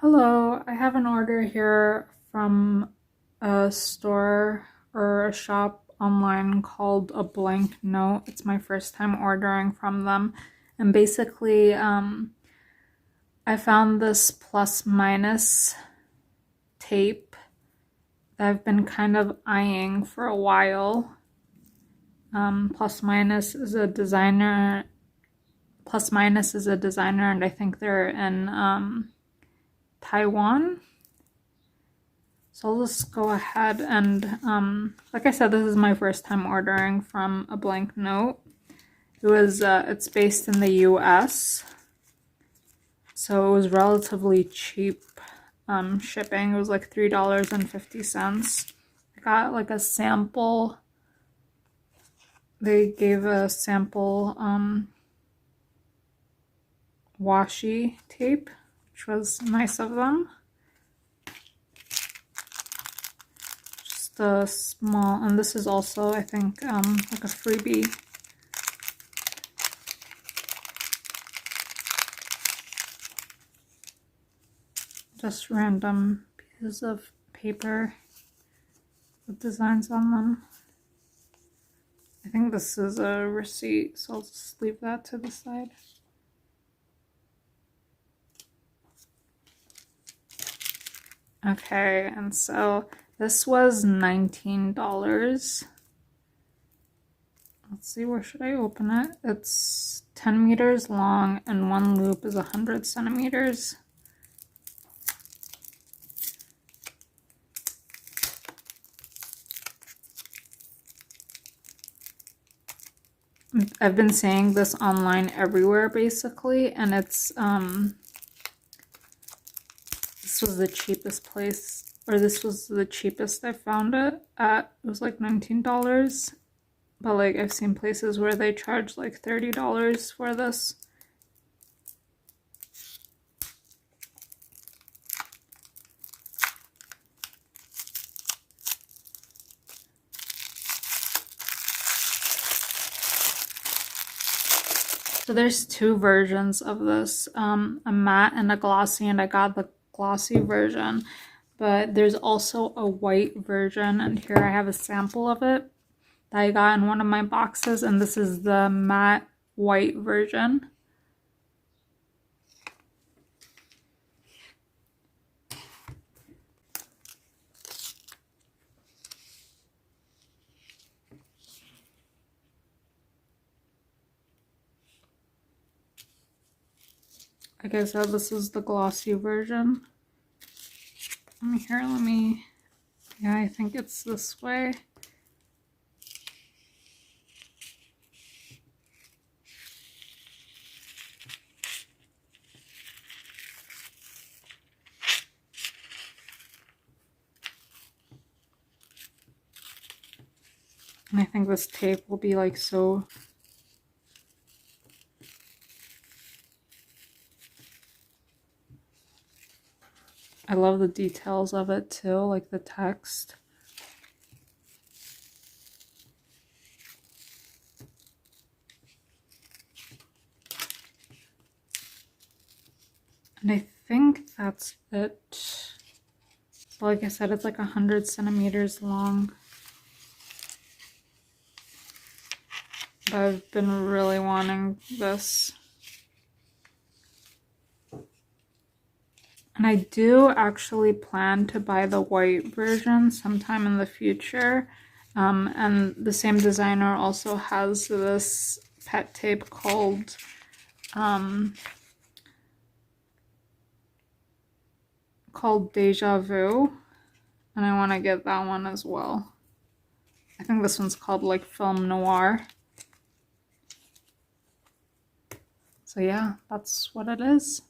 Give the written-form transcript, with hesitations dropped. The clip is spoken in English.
Hello, I have an order here from a store or a shop online called A Blank Note. It's my first time ordering from them. And basically, I found this plus minus tape that I've been kind of eyeing for a while. Plus minus is a designer. Plus minus is a designer, and I think they're in Taiwan. So I'll just go ahead and, like I said, this is my first time ordering from A Blank Note. It's based in the US, so it was relatively cheap shipping. It was like $3.50. I got like a sample. They gave a sample washi tape, which was nice of them. The small, and this is also, I think, like a freebie. Just random pieces of paper with designs on them. I think this is a receipt, so I'll just leave that to the side. Okay, and so this was $19. Let's see, where should I open it? It's 10 meters long and one loop is 100 centimeters. I've been seeing this online everywhere basically, and it's this was the cheapest place, or this was the cheapest I found it at. It was like $19, but like I've seen places where they charge like $30 for this. So there's two versions of this, a matte and a glossy, and I got the glossy version, but there's also a white version, and here I have a sample of it that I got in one of my boxes, and this is the matte white version. Like I said, this is the glossy version. Yeah, I think it's this way. And I think this tape will be like so. I love the details of it too, like the text. And I think that's it. So like I said, it's like 100 centimeters long. But I've been really wanting this. And I do actually plan to buy the white version sometime in the future. And the same designer also has this pet tape called Deja Vu, and I want to get that one as well. I think this one's called like Film Noir. So yeah, that's what it is.